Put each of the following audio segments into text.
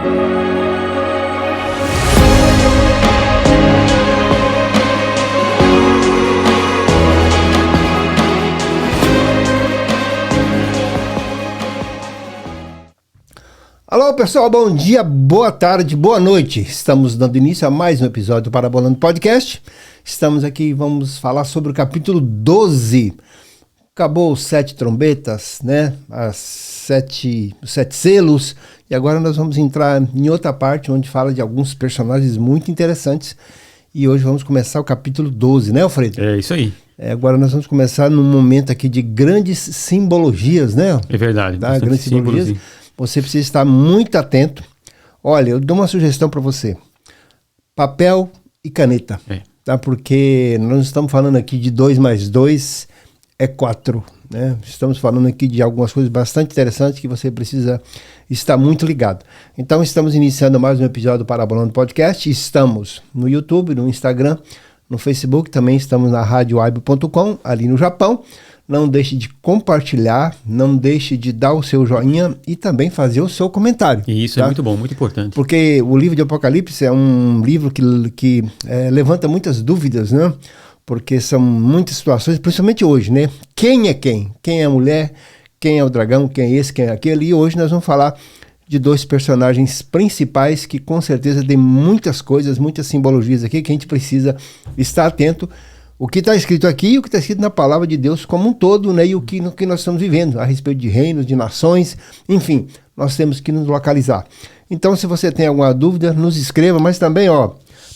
Alô pessoal, bom dia, boa tarde, boa noite. Estamos dando início a mais um episódio do Parabolando Podcast. Estamos aqui, vamos falar sobre o capítulo 12. Acabou os 7 trombetas, né? Os 7 selos. E agora nós vamos entrar em outra parte onde fala de alguns personagens muito interessantes. E hoje vamos começar o capítulo 12, né, Alfredo? É isso aí. Agora nós vamos começar num momento aqui de grandes simbologias, né? É verdade. Tá? Grandes simbologias. Você precisa estar muito atento. Olha, eu dou uma sugestão para você. Papel e caneta. Tá? Porque nós estamos falando aqui de 2 mais 2 é 4. Né? Estamos falando aqui de algumas coisas bastante interessantes que você precisa estar muito ligado. Então estamos iniciando mais um episódio do Parabolando Podcast. Estamos no YouTube, no Instagram, no Facebook. Também estamos na radiowaibo.com, ali no Japão. Não deixe de compartilhar, não deixe de dar o seu joinha e também fazer o seu comentário. E isso, tá? É muito bom, muito importante. Porque o livro de Apocalipse é um livro que levanta muitas dúvidas, né? Porque são muitas situações, principalmente hoje, né? Quem é quem? Quem é a mulher? Quem é o dragão? Quem é esse? Quem é aquele? E hoje nós vamos falar de 2 personagens principais que com certeza tem muitas coisas, muitas simbologias aqui que a gente precisa estar atento. O que está escrito aqui e o que está escrito na palavra de Deus como um todo, né? E no que nós estamos vivendo, a respeito de reinos, de nações, enfim, nós temos que nos localizar. Então, se você tem alguma dúvida, nos escreva, mas também,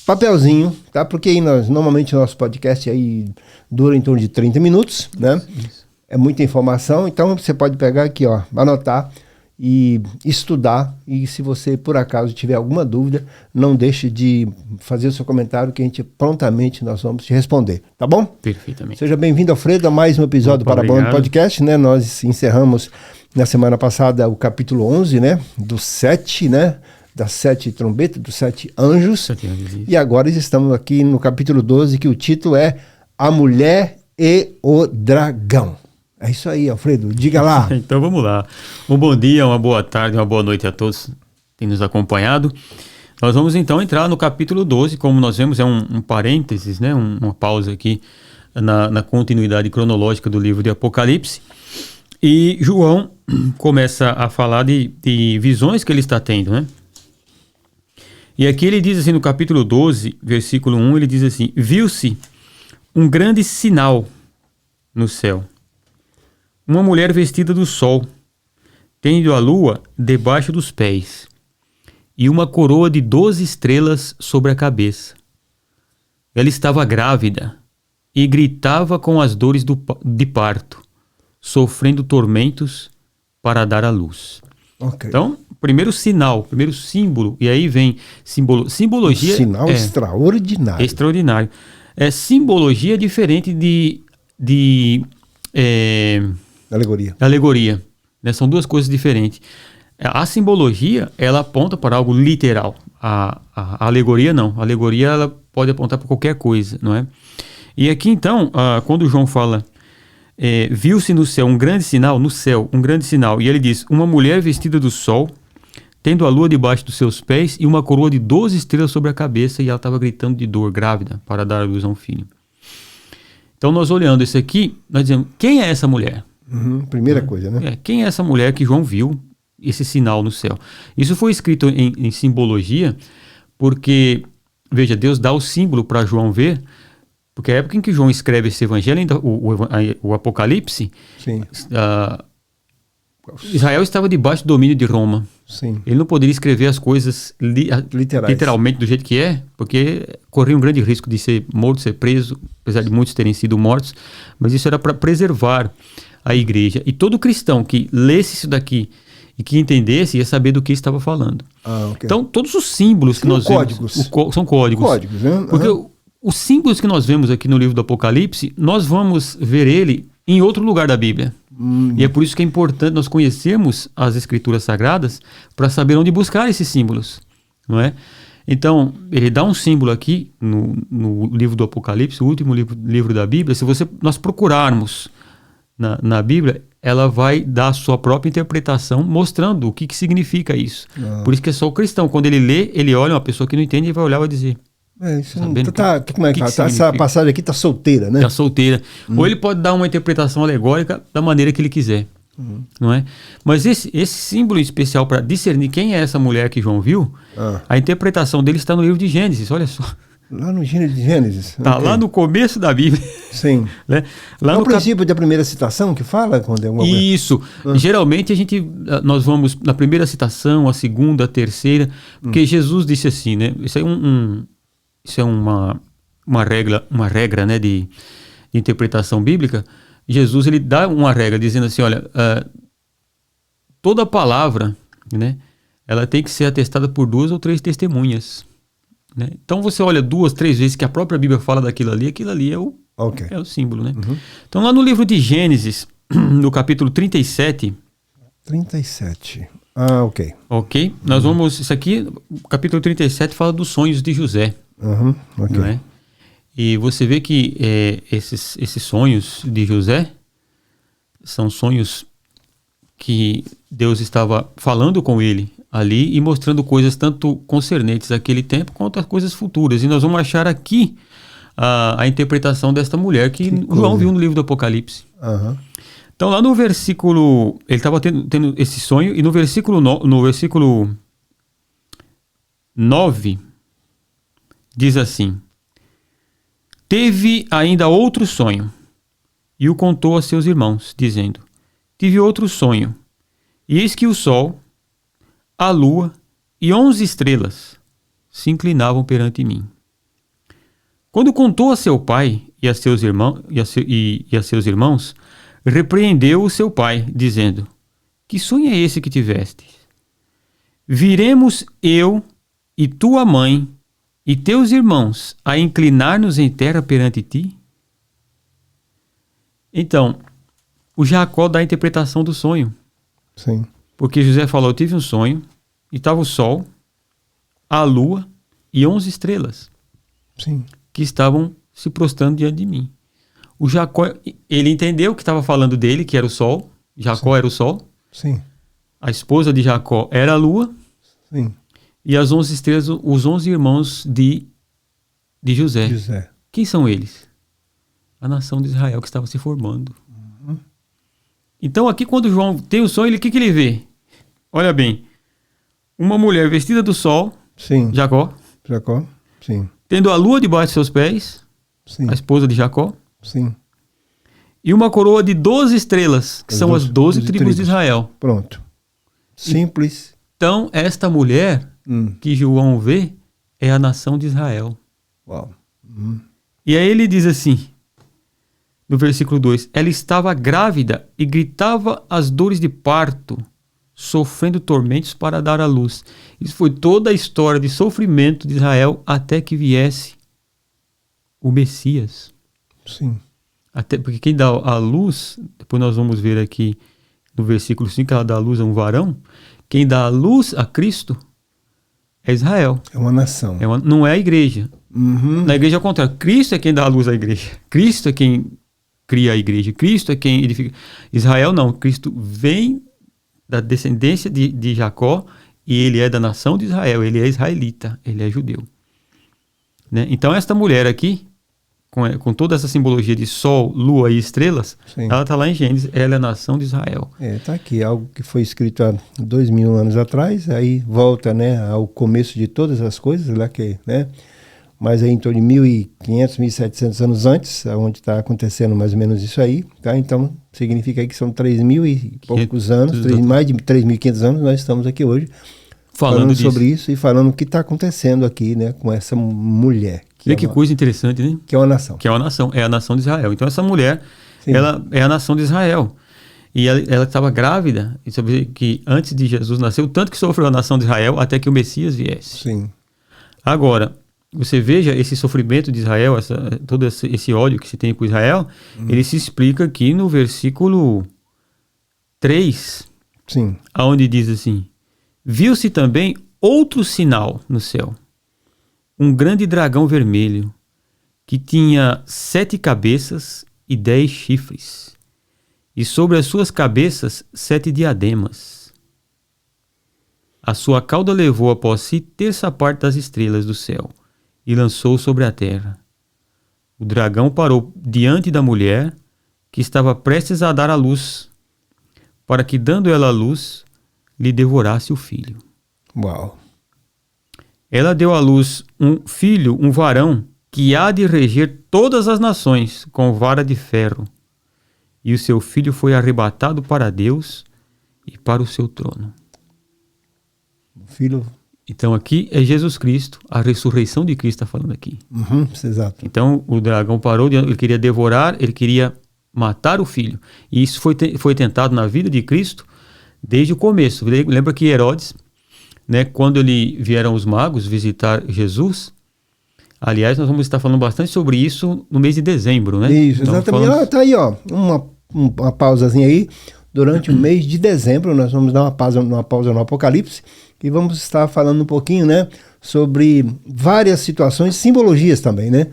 papelzinho, tá? Porque aí normalmente o nosso podcast aí dura em torno de 30 minutos, né? Isso. É muita informação, então você pode pegar aqui, anotar e estudar, e se você por acaso tiver alguma dúvida, não deixe de fazer o seu comentário que a gente prontamente nós vamos te responder, tá bom? Perfeitamente. Seja bem-vindo, Alfredo, a mais um episódio do Parabolando Podcast, né? Nós encerramos na semana passada o capítulo 11, né? Do 7, né? Das 7 trombetas, dos 7 anjos. 7 anjos. E agora estamos aqui no capítulo 12, que o título é A Mulher e o Dragão. É isso aí, Alfredo, diga lá. Então vamos lá. Um bom dia, uma boa tarde, uma boa noite a todos que têm nos acompanhado. Nós vamos então entrar no capítulo 12, como nós vemos, é um parênteses, né? Uma pausa aqui na continuidade cronológica do livro de Apocalipse. E João começa a falar de visões que ele está tendo, né? E aqui ele diz assim, no capítulo 12, versículo 1, ele diz assim: viu-se um grande sinal no céu. Uma mulher vestida do sol, tendo a lua debaixo dos pés, e uma coroa de 12 estrelas sobre a cabeça. Ela estava grávida e gritava com as dores de parto, sofrendo tormentos para dar à luz. Okay. Então, primeiro sinal, primeiro símbolo, e aí vem simbologia. Um sinal extraordinário. Extraordinário. Simbologia diferente de alegoria, né? São 2 coisas diferentes. A simbologia, ela aponta para algo literal. A alegoria não. A alegoria, ela pode apontar para qualquer coisa, não é? E aqui então, quando João fala, viu-se no céu um grande sinal, e ele diz, uma mulher vestida do sol, tendo a lua debaixo dos seus pés e uma coroa de 12 estrelas sobre a cabeça, e ela estava gritando de dor, grávida, para dar à luz a um filho. Então nós olhando isso aqui, nós dizemos, quem é essa mulher? Primeira coisa, né? Quem é essa mulher que João viu esse sinal no céu? Isso foi escrito em simbologia, porque, veja, Deus dá o símbolo para João ver, porque a época em que João escreve esse evangelho, ainda o Apocalipse, Israel estava debaixo do domínio de Roma. Sim. Ele não poderia escrever as coisas literalmente do jeito que é, porque corria um grande risco de ser morto, ser preso, apesar de muitos terem sido mortos, mas isso era para preservar a igreja. E todo cristão que lesse isso daqui e que entendesse ia saber do que estava falando. Okay. Então, todos os símbolos que nós vemos... São códigos. Códigos, né? Porque os símbolos que nós vemos aqui no livro do Apocalipse, nós vamos ver ele em outro lugar da Bíblia. E é por isso que é importante nós conhecermos as Escrituras Sagradas para saber onde buscar esses símbolos, não é? Então, ele dá um símbolo aqui no livro do Apocalipse, o último livro da Bíblia. Se nós procurarmos na Bíblia, ela vai dar a sua própria interpretação, mostrando o que significa isso. Por isso que é só o cristão. Quando ele lê, ele olha uma pessoa que não entende e vai olhar e vai dizer... Isso como é que essa passagem aqui está solteira, né? Está solteira. Ou ele pode dar uma interpretação alegórica da maneira que ele quiser. Não é? Mas esse símbolo especial para discernir quem é essa mulher que João viu, a interpretação dele está no livro de Gênesis, olha só. Lá no Gênesis. Está lá no começo da Bíblia. Sim. Né? Lá é no o princípio da primeira citação que fala? Quando é alguma Isso. Geralmente nós vamos na primeira citação, a segunda, a terceira, porque Jesus disse assim, né? Isso é uma regra, né, de interpretação bíblica. Jesus, ele dá uma regra dizendo assim, olha, toda palavra, né, ela tem que ser atestada por 2 ou 3 testemunhas. Né? Então você olha 2, 3 vezes que a própria Bíblia fala daquilo ali é o símbolo. Né? Então lá no livro de Gênesis, no capítulo 37... 37. Ok. Ok. Nós vamos... Isso aqui, o capítulo 37 fala dos sonhos de José. Ok. Não é? E você vê que esses sonhos de José são sonhos que Deus estava falando com ele ali e mostrando coisas tanto concernentes àquele tempo quanto às coisas futuras. E nós vamos achar aqui a interpretação desta mulher que João viu no livro do Apocalipse. Então lá no versículo... Ele estava tendo esse sonho e no versículo 9 diz assim: teve ainda outro sonho e o contou a seus irmãos, dizendo: tive outro sonho, e eis que o sol, a lua e 11 estrelas se inclinavam perante mim. Quando contou a seu pai e a seus irmãos, repreendeu o seu pai, dizendo: que sonho é esse que tiveste? Viremos eu e tua mãe e teus irmãos a inclinar-nos em terra perante ti? Então, o Jacó dá a interpretação do sonho. Sim. Porque José falou: eu tive um sonho, e estava o sol, a lua e 11 estrelas. Sim. Que estavam se prostrando diante de mim. O Jacó, ele entendeu que estava falando dele, que era o sol. Jacó Sim. Era o sol. Sim. A esposa de Jacó era a lua. Sim. E as 11 estrelas, os 11 irmãos de José. Quem são eles? A nação de Israel que estava se formando. Então aqui quando João tem o sonho, o que ele vê? Olha bem, uma mulher vestida do sol, Sim. Jacó, sim. Tendo a lua debaixo de seus pés, Sim. A esposa de Jacó, sim. E uma coroa de 12 estrelas, que são as 12 tribos de Israel. Pronto. Simples. Então, esta mulher que João vê é a nação de Israel. Uau. E aí ele diz assim, no versículo 2, ela estava grávida e gritava as dores de parto, sofrendo tormentos para dar à luz. Isso foi toda a história de sofrimento de Israel até que viesse o Messias. Sim. Até porque quem dá a luz, depois nós vamos ver aqui no versículo 5, ela dá a luz a um varão. Quem dá a luz a Cristo é Israel. É uma nação. Não é a igreja. Na igreja é o contrário. Cristo é quem dá a luz à igreja. Cristo é quem cria a igreja. Cristo é quem edifica. Israel não. Cristo vem da descendência de Jacó e ele é da nação de Israel. Ele é israelita. Ele é judeu. Né? Então esta mulher aqui, com toda essa simbologia de sol, lua e estrelas, Sim. Ela está lá em Gênesis, ela é a nação de Israel. Está aqui, algo que foi escrito há 2000 anos atrás, aí volta, né, ao começo de todas as coisas, lá que, né, mas aí em torno de 1.500, 1.700 anos antes, onde está acontecendo mais ou menos isso aí, tá? Então significa aí que são 3.000 e poucos anos, mais de 3.500 anos, nós estamos aqui hoje falando sobre isso e falando o que está acontecendo aqui, né, com essa mulher. Que coisa interessante, né? Que é uma nação. Que é uma nação, é a nação de Israel. Então essa mulher, Sim. Ela é a nação de Israel. E ela estava grávida, e sabe que antes de Jesus nascer, o tanto que sofreu a nação de Israel até que o Messias viesse. Sim. Agora, você veja esse sofrimento de Israel, todo esse ódio que se tem com Israel, ele se explica aqui no versículo 3, Sim. Onde diz assim: viu-se também outro sinal no céu, um grande dragão vermelho, que tinha 7 cabeças e 10 chifres, e sobre as suas cabeças 7 diademas. A sua cauda levou após si terça parte das estrelas do céu e lançou sobre a terra. O dragão parou diante da mulher, que estava prestes a dar à luz, para que, dando ela à luz, lhe devorasse o filho. Uau. Ela deu à luz um filho, um varão, que há de reger todas as nações com vara de ferro. E o seu filho foi arrebatado para Deus e para o seu trono. O filho... Então aqui é Jesus Cristo, a ressurreição de Cristo está falando aqui. Exato. Então o dragão parou, ele queria devorar, ele queria matar o filho. E isso foi tentado na vida de Cristo desde o começo. Lembra que Herodes, né, quando vieram os magos visitar Jesus, aliás, nós vamos estar falando bastante sobre isso no mês de dezembro, né? Isso, então, exatamente. Tá aí, ó, uma pausazinha aí. Durante o mês de dezembro, nós vamos dar uma pausa no Apocalipse e vamos estar falando um pouquinho, né, sobre várias situações, simbologias também, né,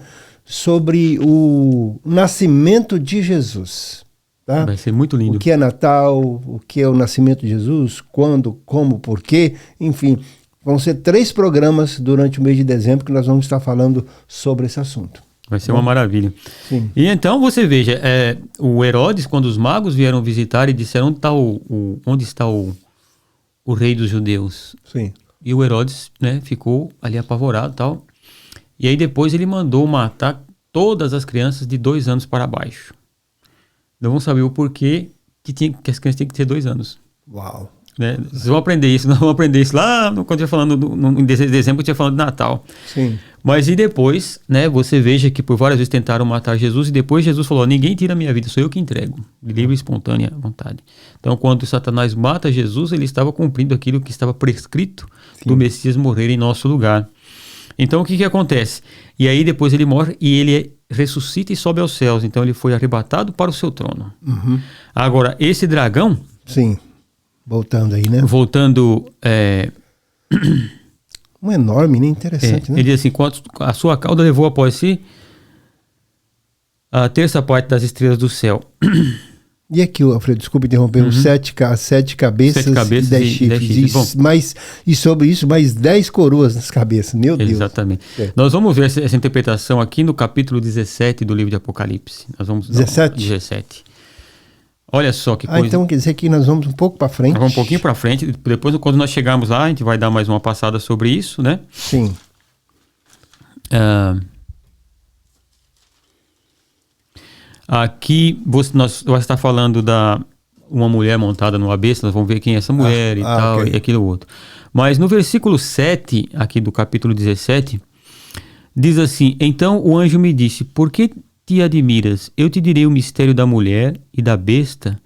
sobre o nascimento de Jesus. Tá? Vai ser muito lindo. O que é Natal, o que é o nascimento de Jesus, quando, como, por quê, enfim. Vão ser 3 programas durante o mês de dezembro que nós vamos estar falando sobre esse assunto. Vai ser uma maravilha. Sim. E então você veja, o Herodes, quando os magos vieram visitar e disseram onde está o rei dos judeus. Sim. E o Herodes, né, ficou ali apavorado e tal. E aí depois ele mandou matar todas as crianças de 2 anos para baixo. Não vamos saber o porquê que as crianças têm que ter 2 anos. Uau. Né? Vocês vão aprender isso, nós vamos aprender isso lá quando eu falando em dezembro, eu tinha falando de Natal. Sim. Mas e depois, né, você veja que por várias vezes tentaram matar Jesus e depois Jesus falou, ninguém tira a minha vida, sou eu que entrego, de livre e espontânea vontade. Então quando Satanás mata Jesus, ele estava cumprindo aquilo que estava prescrito do Messias morrer em nosso lugar. Então o que acontece? E aí depois ele morre e ele ressuscita e sobe aos céus, então ele foi arrebatado para o seu trono. Agora, esse dragão... Sim. Voltando aí, né? Voltando... Um enorme, né? Interessante, né? Ele diz assim, a sua cauda levou após si a terça parte das estrelas do céu. E aqui, Alfredo, desculpe interromper, sete cabeças e 10 chifres. E sobre isso, mais 10 coroas nas cabeças. Meu Deus. Exatamente. Nós vamos ver essa interpretação aqui no capítulo 17 do livro de Apocalipse. Nós vamos 17? 17. Olha só que coisa. Então quer dizer que nós vamos um pouco para frente. Nós vamos um pouquinho para frente. Depois, quando nós chegarmos lá, a gente vai dar mais uma passada sobre isso, né? Sim. Aqui nós vamos estar falando da uma mulher montada numa besta. Nós vamos ver quem é essa mulher e tal, okay. E aquilo outro. Mas no versículo 7, aqui do capítulo 17, diz assim: então o anjo me disse, por que te admiras? Eu te direi o mistério da mulher e da besta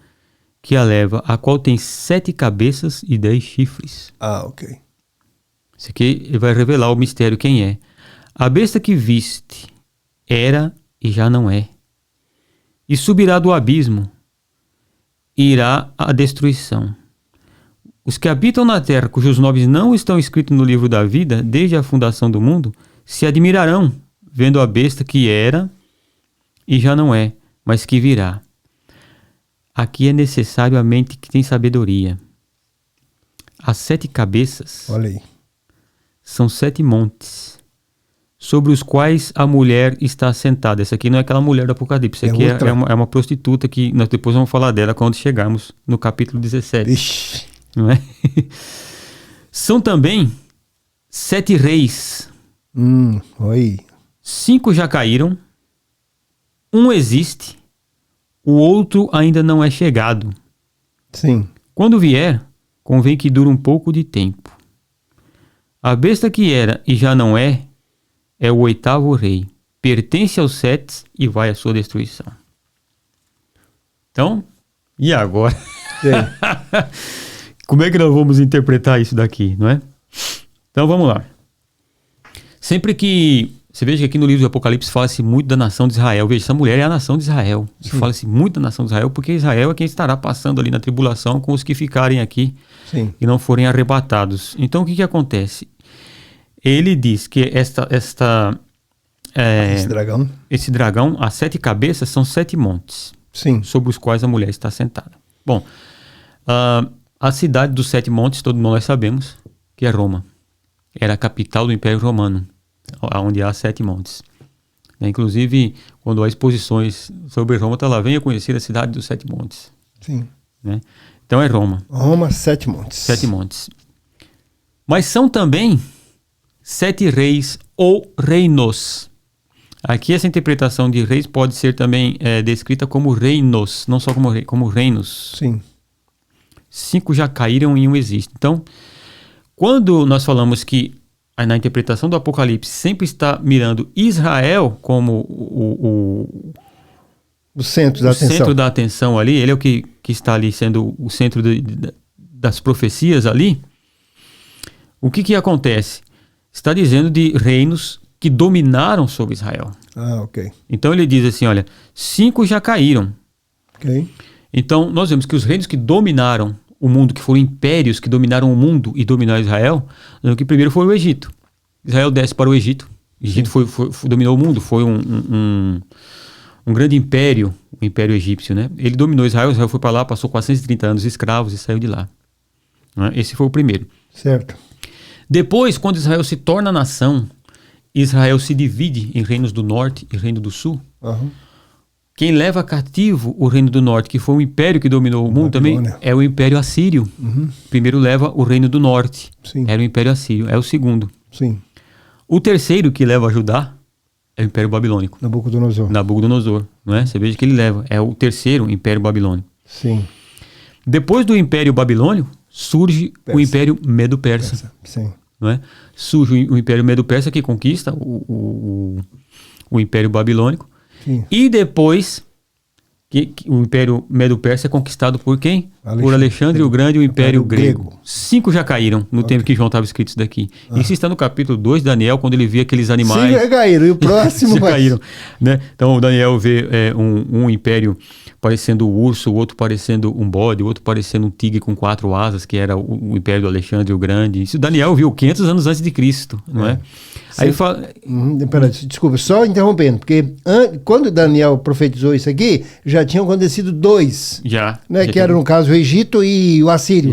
que a leva, a qual tem 7 cabeças e 10 chifres. Ok. Isso aqui ele vai revelar o mistério, quem é. A besta que viste era e já não é. E subirá do abismo, e irá à destruição. Os que habitam na terra, cujos nomes não estão escritos no livro da vida, desde a fundação do mundo, se admirarão, vendo a besta que era e já não é, mas que virá. Aqui é necessário a mente que tem sabedoria. As 7 cabeças, olha aí, são 7 montes, sobre os quais a mulher está sentada. Essa aqui não é aquela mulher do Apocalipse, essa aqui é uma prostituta que nós depois vamos falar dela quando chegarmos no capítulo 17. Ixi. Não é? São também 7 reis. Oi. 5 já caíram, um existe, o outro ainda não é chegado. Sim. Quando vier, convém que dure um pouco de tempo. A besta que era e já não é o 8º rei. Pertence aos 7 e vai à sua destruição. Então, e agora? Como é que nós vamos interpretar isso daqui, não é? Então vamos lá. Sempre que você veja que aqui no livro do Apocalipse fala-se muito da nação de Israel. Veja, essa mulher é a nação de Israel. E fala-se muito da nação de Israel, porque Israel é quem estará passando ali na tribulação com os que ficarem aqui. Sim. E não forem arrebatados. Então o que acontece? Ele diz que esse dragão, as 7 cabeças são 7 montes. Sim. sobre os quais a mulher está sentada. Bom, a cidade dos 7 montes, todos nós sabemos que é Roma. Era a capital do Império Romano, onde há 7 montes. Inclusive, quando há exposições sobre Roma, está lá, venha conhecer a cidade dos 7 montes. Sim. Né? Então é Roma. Roma, 7 montes. 7 montes. Mas são também 7 reis ou reinos. Aqui essa interpretação de reis pode ser também descrita como reinos, não só como reinos. Sim. 5 já caíram e 1 existe. Então, quando nós falamos que na interpretação do Apocalipse sempre está mirando Israel como o centro da atenção. Centro da atenção ali, ele é o que está ali sendo o centro das profecias ali. O que acontece? Está dizendo de reinos que dominaram sobre Israel. Ah, ok. Então ele diz assim, olha, 5 já caíram. Ok. Então nós vemos que os reinos que dominaram o mundo, que foram impérios que dominaram o mundo e dominaram Israel, o que primeiro foi o Egito. Israel desce para o Egito. O Egito dominou o mundo, foi um grande império, o Império Egípcio, né? Ele dominou Israel foi para lá, passou 430 anos escravos e saiu de lá. Né? Esse foi o primeiro. Certo. Depois, quando Israel se torna nação, Israel se divide em reinos do norte e reino do sul. Uhum. Quem leva cativo o reino do norte, que foi o império que dominou o mundo também, é o Império Assírio. Uhum. Primeiro leva o reino do norte. Sim. Era o Império Assírio. É o segundo. Sim. O terceiro que leva a Judá é o Império Babilônico. Nabucodonosor. Não é? Você veja que ele leva. É o terceiro Império Babilônico. Sim. Depois do Império Babilônico, surge o Império Medo-Persa. Sim. Não é? Surge o Império Medo-Persa que conquista o Império Babilônico. Sim. E depois que o Império Medo-Persa é conquistado por quem? Por Alexandre o Grande e o Império Grego. 5 já caíram no tempo que João estava escrito isso daqui. Isso está no capítulo 2 de Daniel, quando ele vê aqueles animais. 5 já caíram, e o próximo já caíram. Né? Então o Daniel vê um império parecendo um urso, o outro parecendo um bode, o outro parecendo um tigre com 4 asas, que era o Império do Alexandre o Grande. Isso Daniel viu 500 anos antes de Cristo, não é? Aí fala... Peraí, desculpa, só interrompendo, porque quando Daniel profetizou isso aqui, já tinham acontecido 2. Já. Né, que era, no caso, o Egito e o Assírio.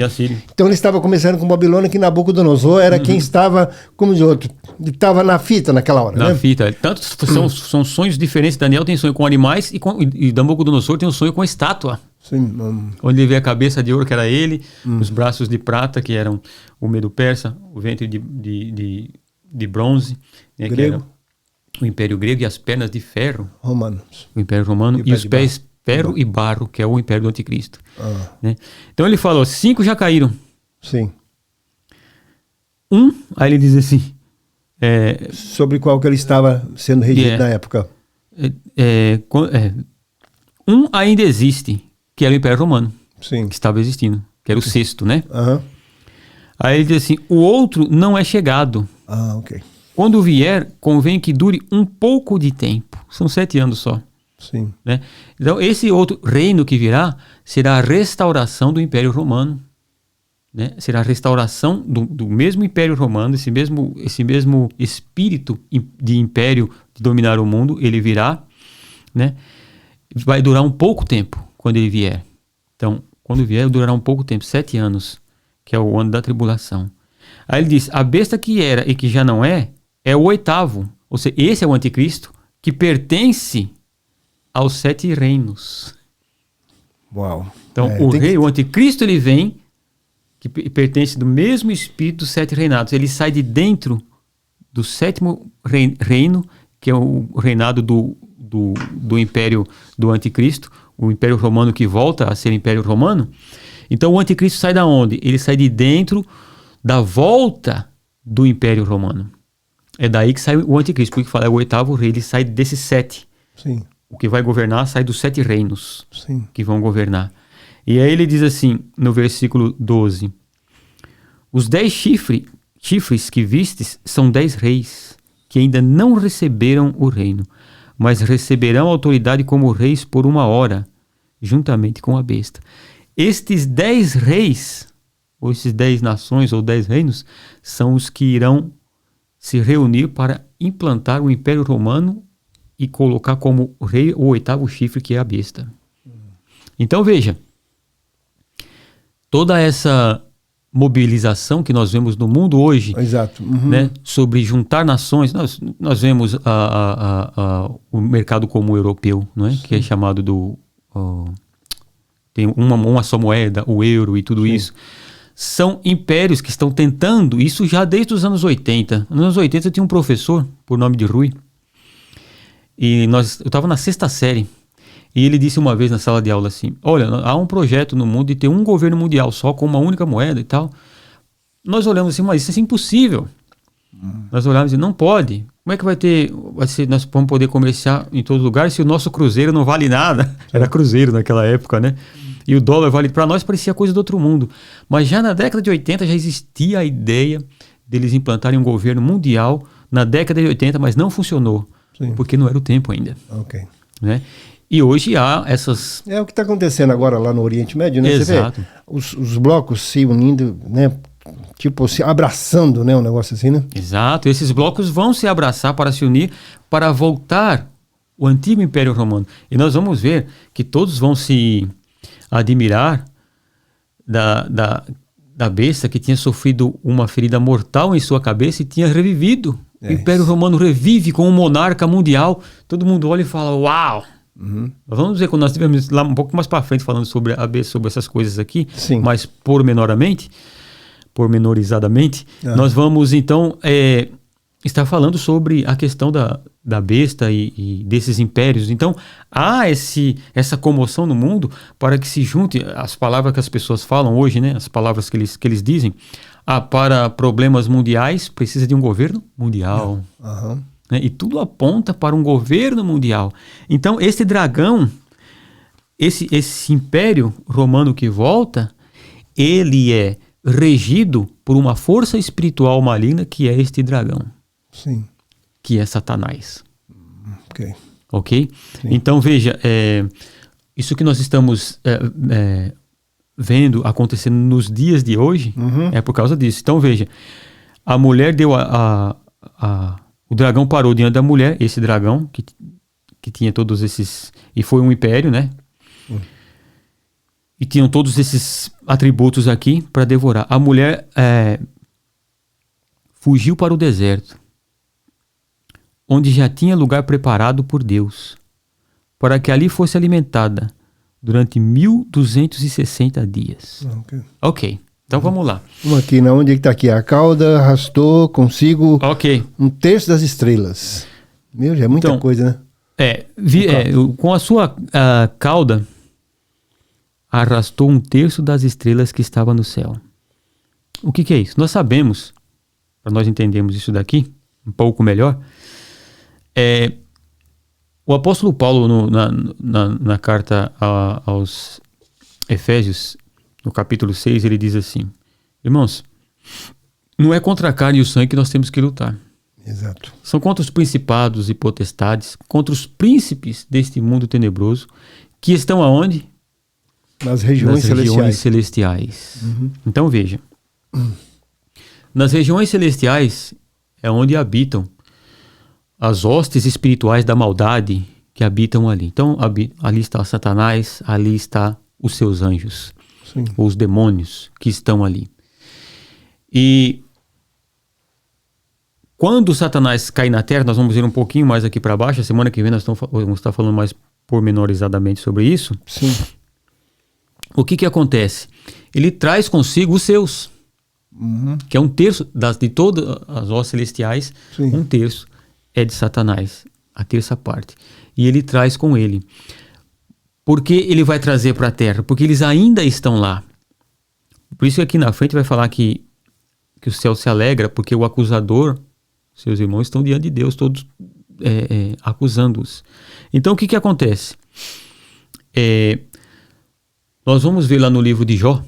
Então ele estava começando com Babilônia, que Nabucodonosor era quem estava, como diz outro, estava na fita naquela hora. Na fita. Tanto são sonhos diferentes. Daniel tem sonho com animais e Nabucodonosor tem um sonho com estátua. Sim. Onde ele vê a cabeça de ouro, que era ele, os braços de prata, que eram o Medo-Persa, o ventre de bronze, né, que era o Império Grego, e as pernas de ferro, Romanos. O Império Romano, e os pés ferro e barro, que é o Império do Anticristo. Né? Então ele falou, 5 já caíram. Sim. Aí ele diz assim... sobre qual que ele estava sendo regido na época. Ainda existe, que era o Império Romano. Sim. Que estava existindo, que era o 6º, né? Uhum. Aí ele diz assim, o outro não é chegado. Ok. Quando vier, convém que dure um pouco de tempo. São 7 anos só. Sim. Né? Então, esse outro reino que virá será a restauração do Império Romano. Né? Será a restauração do mesmo Império Romano, esse mesmo espírito de império de dominar o mundo, ele virá, né? Vai durar um pouco tempo quando ele vier. Então, quando vier, durará um pouco tempo, 7 anos, que é o ano da tribulação. Aí ele diz, a besta que era e que já não é o 8º. Ou seja, esse é o anticristo que pertence aos 7 reinos. Uau. Então, o anticristo, ele vem, que pertence do mesmo espírito dos 7 reinados. Ele sai de dentro do 7º reino, que é o reinado do império do anticristo, o Império Romano que volta a ser Império Romano. Então o anticristo sai da onde? Ele sai de dentro da volta do Império Romano. É daí que sai o anticristo, porque fala, é o 8º rei, ele sai desses 7. Sim. O que vai governar sai dos 7 reinos. Sim. Que vão governar. E aí ele diz assim, no versículo 12, os 10 chifres que vistes são 10 reis, que ainda não receberam o reino, mas receberão autoridade como reis por 1 hora, juntamente com a besta. Estes 10 reis, ou esses 10 nações ou 10 reinos, são os que irão se reunir para implantar o Império Romano e colocar como rei o 8º chifre, que é a besta. Então veja, toda essa mobilização que nós vemos no mundo hoje, Exato. Uhum. né, sobre juntar nações, nós vemos o mercado comum europeu, não é? Que é chamado tem uma só moeda, o euro e tudo Sim. isso. São impérios que estão tentando, isso já desde os anos 80. Nos anos 80 eu tinha um professor, por nome de Rui, e eu estava na 6ª série, e ele disse uma vez na sala de aula assim, olha, há um projeto no mundo de ter um governo mundial só com uma única moeda e tal. Nós olhamos assim, mas isso é impossível. Nós olhamos e não pode. Como é que nós vamos poder comerciar em todo lugar se o nosso cruzeiro não vale nada? Era cruzeiro naquela época, né? E o dólar vale, para nós parecia coisa do outro mundo. Mas já na década de 80 já existia a ideia deles implantarem um governo mundial na década de 80, mas não funcionou. Sim. Porque não era o tempo ainda. Ok. Né? E hoje há essas... É o que está acontecendo agora lá no Oriente Médio, né? Exato. Você vê os blocos se unindo, né? Tipo, se abraçando, né? Um negócio assim, né? Exato. Esses blocos vão se abraçar para se unir, para voltar o antigo Império Romano. E nós vamos ver que todos vão se admirar da besta que tinha sofrido uma ferida mortal em sua cabeça e tinha revivido. O Império Romano revive com um monarca mundial. Todo mundo olha e fala, uau! Uhum. Vamos ver, quando nós estivermos lá um pouco mais para frente falando sobre a besta, sobre essas coisas aqui, Sim. mais pormenorizadamente, nós vamos então estar falando sobre a questão da besta e desses impérios. Então há essa comoção no mundo para que se junte as palavras que as pessoas falam hoje, né? As palavras que eles dizem. Para problemas mundiais precisa de um governo mundial. Uhum. Né? E tudo aponta para um governo mundial. Então esse dragão, esse império romano que volta, ele é regido por uma força espiritual maligna que é este dragão. Sim. Que é Satanás. Ok? Sim. Então veja, isso que nós estamos vendo acontecendo nos dias de hoje é por causa disso. Então veja, a mulher deu o dragão parou diante da mulher, esse dragão que tinha todos esses, e foi um império, né? E tinham todos esses atributos aqui para devorar. A mulher fugiu para o deserto, onde já tinha lugar preparado por Deus, para que ali fosse alimentada durante 1260 dias. Ok, então vamos lá. Vamos aqui, onde é que está aqui? A cauda arrastou consigo um terço das estrelas. Meu, já é muita coisa, né? Com a sua cauda, arrastou um terço das estrelas que estava no céu. O que é isso? Nós sabemos, para nós entendermos isso daqui um pouco melhor, o apóstolo Paulo na carta aos Efésios, no capítulo 6, ele diz assim: irmãos, não é contra a carne e o sangue que nós temos que lutar. Exato. São contra os principados e potestades, contra os príncipes deste mundo tenebroso, que estão aonde? Nas regiões celestiais. Então veja, nas regiões celestiais é onde habitam as hostes espirituais da maldade que habitam ali. Então ali está Satanás, ali está os seus anjos, os demônios que estão ali. E quando Satanás cai na terra, nós vamos ir um pouquinho mais aqui para baixo, a semana que vem nós vamos estar falando mais pormenorizadamente sobre isso. Sim. O que acontece? Ele traz consigo os seus, que é um terço de todas as hostes celestiais, um terço é de Satanás, a terça parte. E ele traz com ele. Por que ele vai trazer para a terra? Porque eles ainda estão lá. Por isso que aqui na frente vai falar que o céu se alegra, porque o acusador, seus irmãos, estão diante de Deus, todos acusando-os. Então o que acontece? Nós vamos ver lá no livro de Jó,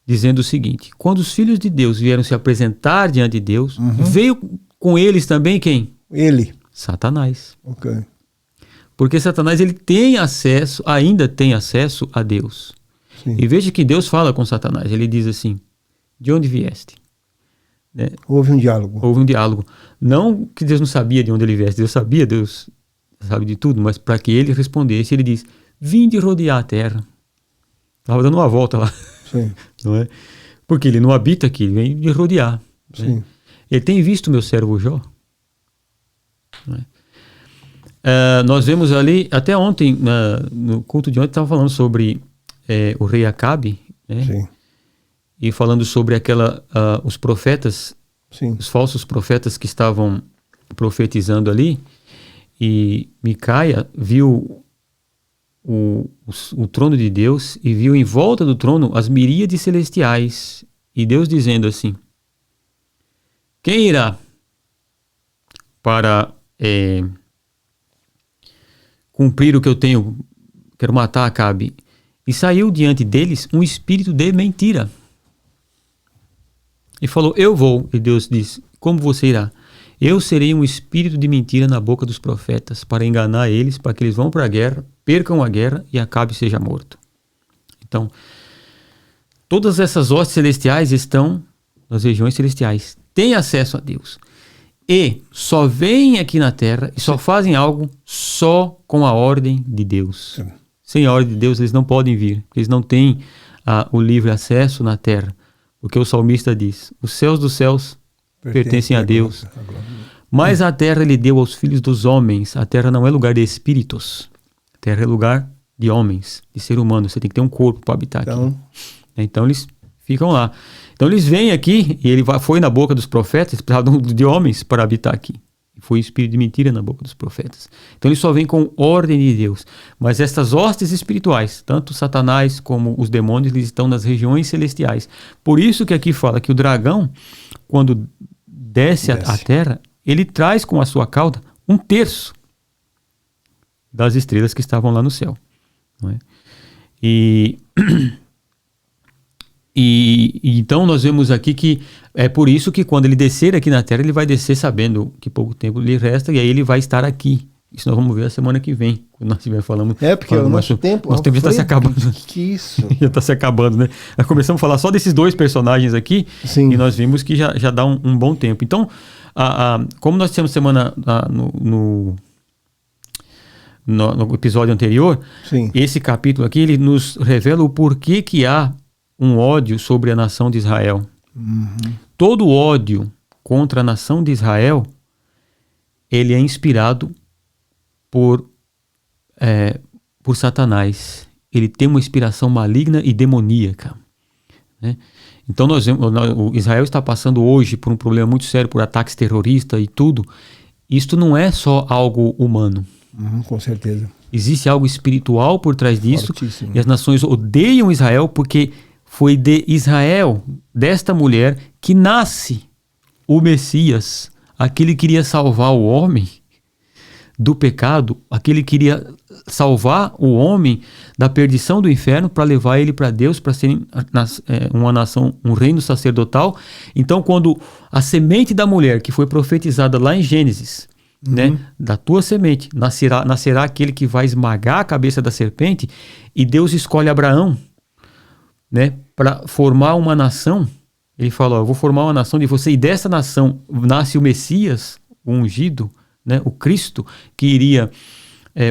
dizendo o seguinte: quando os filhos de Deus vieram se apresentar diante de Deus, veio com eles também quem? Ele. Satanás. Ok. Porque Satanás ainda tem acesso a Deus. Sim. E veja que Deus fala com Satanás. Ele diz assim: de onde vieste? Né? Houve um diálogo. Houve um diálogo. Não que Deus não sabia de onde ele viesse. Deus sabia, Deus sabe de tudo, mas para que ele respondesse, ele diz: vinde rodear a terra. Estava dando uma volta lá. Sim. Não é? Porque ele não habita aqui, ele vem de rodear. Sim. Né? Ele tem visto meu servo Jó. Não é? Nós vemos ali, até ontem, no culto de ontem, estava falando sobre o rei Acabe, né? Sim. E falando sobre os profetas, Sim. os falsos profetas que estavam profetizando ali, e Micaia viu o trono de Deus e viu em volta do trono as miríades celestiais, e Deus dizendo assim: quem irá para cumprir o que eu tenho? Quero matar Acabe. E saiu diante deles um espírito de mentira e falou: eu vou. E Deus diz: como você irá? Eu serei um espírito de mentira na boca dos profetas, para enganar eles, para que eles vão para a guerra, percam a guerra e Acabe seja morto. Então, todas essas hostes celestiais estão nas regiões celestiais, têm acesso a Deus. E só vêm aqui na terra e só fazem algo só com a ordem de Deus. Sim. Sem a ordem de Deus eles não podem vir, porque eles não têm o livre acesso na terra. Porque o salmista diz: os céus dos céus pertencem a Deus, mas a terra ele deu aos filhos dos homens. A terra não é lugar de espíritos, a terra é lugar de homens, de ser humano. Você tem que ter um corpo para habitar aqui. Então eles ficam lá. Então eles vêm aqui, e ele foi na boca dos profetas, eles precisavam de homens para habitar aqui. Foi espírito de mentira na boca dos profetas. Então ele só vem com ordem de Deus. Mas estas hostes espirituais, tanto Satanás como os demônios, eles estão nas regiões celestiais. Por isso que aqui fala que o dragão, quando desce. à terra, ele traz com a sua cauda 1/3 das estrelas que estavam lá no céu. Não é? E então nós vemos aqui que é por isso que quando ele descer aqui na terra, ele vai descer sabendo que pouco tempo lhe resta, e aí ele vai estar aqui. Isso nós vamos ver a semana que vem, quando nós estivermos falando. Porque o nosso tempo já está se acabando. Que isso? Já está se acabando, né? Nós começamos a falar só desses 2 personagens aqui. Sim. E nós vimos que já dá um bom tempo. Então, como nós tínhamos semana no episódio anterior, sim, esse capítulo aqui, ele nos revela o porquê que há um ódio sobre a nação de Israel. Uhum. Todo ódio contra a nação de Israel, ele é inspirado por Satanás. Ele tem uma inspiração maligna e demoníaca, né? Então o Israel está passando hoje por um problema muito sério, por ataques terroristas e tudo. Isto não é só algo humano. Com certeza. Existe algo espiritual por trás disso. Fortíssimo. E as nações odeiam Israel porque foi de Israel, desta mulher, que nasce o Messias, aquele que iria salvar o homem do pecado, aquele que queria salvar o homem da perdição do inferno para levar ele para Deus, para ser uma nação, um reino sacerdotal. Então, quando a semente da mulher, que foi profetizada lá em Gênesis, né, da tua semente, nascerá aquele que vai esmagar a cabeça da serpente, e Deus escolhe Abraão, né, para formar uma nação. Ele fala: eu vou formar uma nação de você, e dessa nação nasce o Messias, o ungido, né, o Cristo, que iria,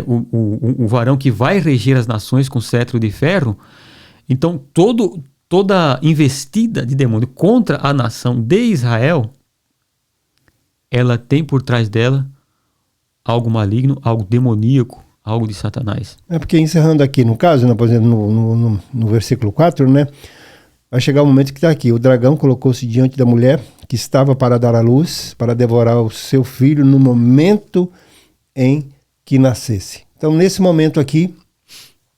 o varão que vai reger as nações com cetro de ferro. Então toda investida de demônio contra a nação de Israel, ela tem por trás dela algo maligno, algo demoníaco, algo de Satanás. Porque encerrando aqui, no caso, né, por exemplo, no versículo 4, né, vai chegar o momento que está aqui: o dragão colocou-se diante da mulher que estava para dar à luz, para devorar o seu filho no momento em que nascesse. Então, nesse momento aqui,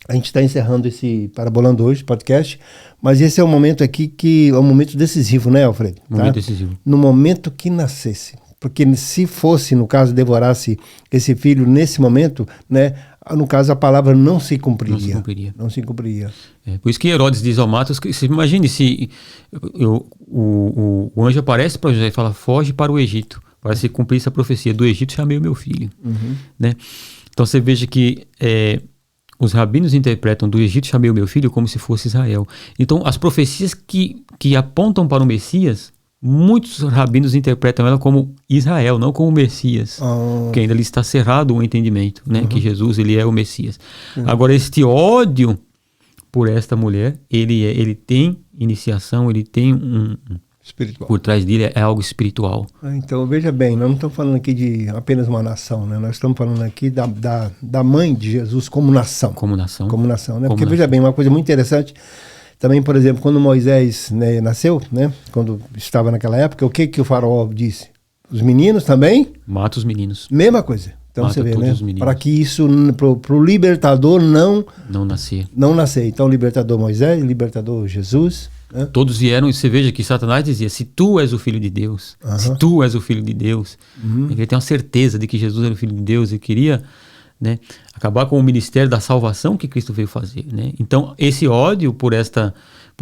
a gente está encerrando esse Parabolando Hoje podcast, mas esse é um momento aqui que é um momento decisivo, né, Alfredo? Momento decisivo. No momento que nascesse. Porque se fosse, no caso, devorasse esse filho nesse momento, né, no caso a palavra não se cumpriria. Não se cumpriria. Por isso que Herodes diz ao Matos, que imagine se o anjo aparece para José e fala: foge para o Egito, para se cumprir essa profecia: do Egito chamei o meu filho. Né? Então você veja que os rabinos interpretam do Egito chamei o meu filho como se fosse Israel. Então as profecias que apontam para o Messias, muitos rabinos interpretam ela como Israel, não como Messias, porque ainda lhe está cerrado o entendimento, né, que Jesus ele é o Messias. Agora, este ódio por esta mulher, ele tem iniciação, ele tem espiritual. Por trás dele é algo espiritual. Então, veja bem, nós não estamos falando aqui de apenas uma nação, né? Nós estamos falando aqui da mãe de Jesus como nação. Como nação. Como nação, né? Porque, veja bem, uma coisa muito interessante, também, por exemplo, quando Moisés, né, nasceu, né? Quando estava naquela época, o que o faraó disse? Os meninos também? Mata os meninos. Mesma coisa. Então Mata você vê, né? Os para que isso, para o libertador não nascer. Não nascer. Então, libertador Moisés, libertador Jesus. Né? Todos vieram, e você veja que Satanás dizia, se tu és o filho de Deus, se tu és o filho de Deus, ele tem uma certeza de que Jesus era o filho de Deus e queria, né, acabar com o ministério da salvação que Cristo veio fazer, né? Então, esse ódio por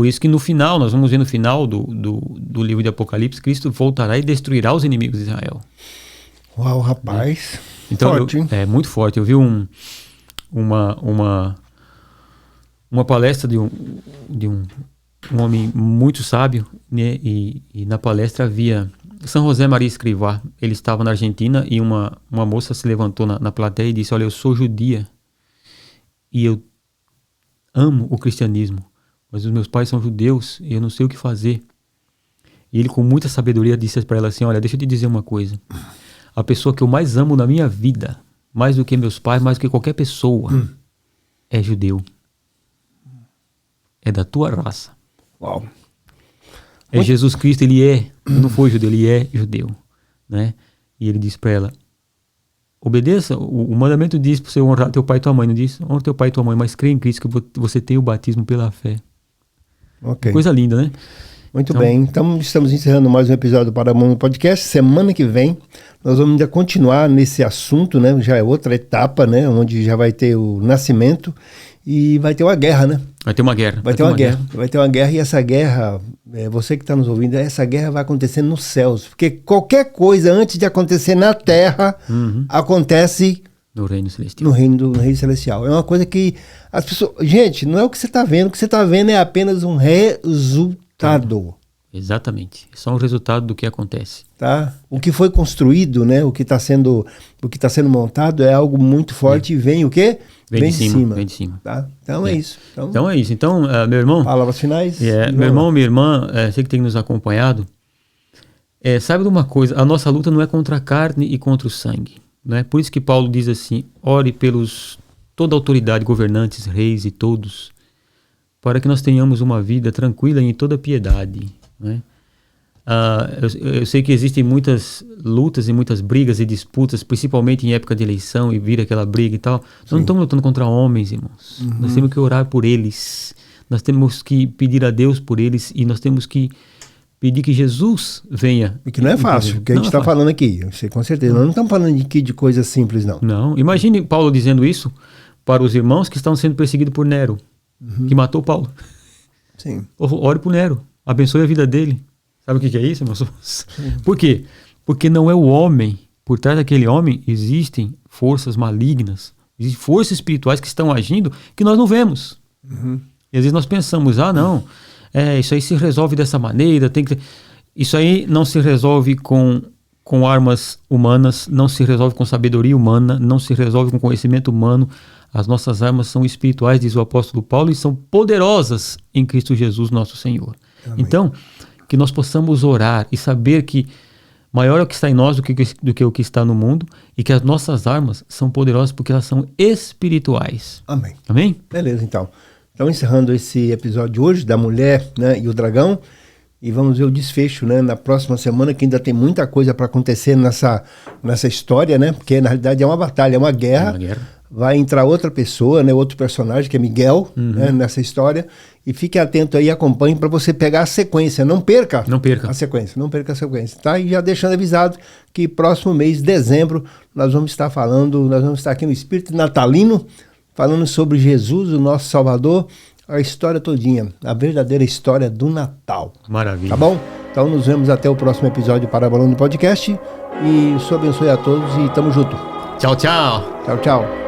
isso que no final, nós vamos ver no final do livro de Apocalipse, Cristo voltará e destruirá os inimigos de Israel. Uau, rapaz. Né? Então, forte, é muito forte. Eu vi uma palestra de um homem muito sábio, né? E na palestra havia São José Maria Escrivá. Ele estava na Argentina e uma moça se levantou na plateia e disse: olha, eu sou judia e eu amo o cristianismo, mas os meus pais são judeus e eu não sei o que fazer. E ele, com muita sabedoria, disse para ela assim: olha, deixa eu te dizer uma coisa. A pessoa que eu mais amo na minha vida, mais do que meus pais, mais do que qualquer pessoa, é judeu. É da tua raça. Uau. É Jesus Cristo, ele não foi judeu, ele é judeu, né? E ele disse para ela: obedeça, o mandamento diz para você honrar teu pai e tua mãe, não diz? Honra teu pai e tua mãe, mas crê em Cristo que você tem o batismo pela fé. Okay. Coisa linda, né? Muito bem, então estamos encerrando mais um episódio do Paramundo Podcast. Semana que vem nós vamos ainda continuar nesse assunto, né? Já é outra etapa, né? Onde já vai ter o nascimento e vai ter uma guerra, né? Vai ter uma guerra. Vai ter uma guerra e essa guerra, você que está nos ouvindo, essa guerra vai acontecer nos céus. Porque qualquer coisa antes de acontecer na terra, acontece no reino celestial. No reino celestial. É uma coisa que as pessoas... Gente, não é o que você está vendo. O que você está vendo é apenas um resultado. Exatamente. É só um resultado do que acontece. Tá? O que foi construído, né? O que está sendo montado é algo muito forte e vem o quê? Vem de cima. Vem de cima. Tá? Então é isso. Então é isso. Então, meu irmão... Palavras finais. Meu irmão, minha irmã, você que tem nos acompanhado, saiba de uma coisa, a nossa luta não é contra a carne e contra o sangue. Né? Por isso que Paulo diz assim: ore pelos toda a autoridade, governantes, reis e todos, para que nós tenhamos uma vida tranquila em toda piedade. Né? Eu sei que existem muitas lutas e muitas brigas e disputas, principalmente em época de eleição, e vira aquela briga e tal. Nós não estamos lutando contra homens, irmãos. Nós temos que orar por eles. Nós temos que pedir a Deus por eles e nós temos que pedir que Jesus venha. E que não é fácil, o que a gente está falando aqui. Eu sei, com certeza. Nós não estamos falando aqui de coisas simples, não. Não. Imagine Paulo dizendo isso para os irmãos que estão sendo perseguidos por Nero, que matou Paulo. Sim. Ore por Nero. Abençoe a vida dele. Sabe o que é isso, irmãos? Por quê? Porque não é o homem. Por trás daquele homem existem forças malignas, existem forças espirituais que estão agindo que nós não vemos. E às vezes nós pensamos: não, isso aí se resolve dessa maneira, isso aí não se resolve com armas humanas, não se resolve com sabedoria humana, não se resolve com conhecimento humano. As nossas armas são espirituais, diz o apóstolo Paulo, e são poderosas em Cristo Jesus, nosso Senhor. Amém. Então, que nós possamos orar e saber que maior é o que está em nós do que o que está no mundo, e que as nossas armas são poderosas porque elas são espirituais. Amém. Amém? Beleza, então. Então, encerrando esse episódio de hoje, da mulher, né, e o dragão, e vamos ver o desfecho, né, na próxima semana, que ainda tem muita coisa para acontecer nessa história, né, porque na realidade é uma batalha, é uma guerra. Vai entrar outra pessoa, né, outro personagem, que é Miguel, né, nessa história, e fique atento aí, acompanhe para você pegar a sequência, não perca a sequência, tá? E já deixando avisado que próximo mês, dezembro, nós vamos estar aqui no Espírito Natalino, falando sobre Jesus, o nosso Salvador, a história todinha, a verdadeira história do Natal. Maravilha. Tá bom? Então nos vemos até o próximo episódio do Parabolando Podcast, e o Senhor abençoe a todos e tamo junto. Tchau, tchau. Tchau, tchau.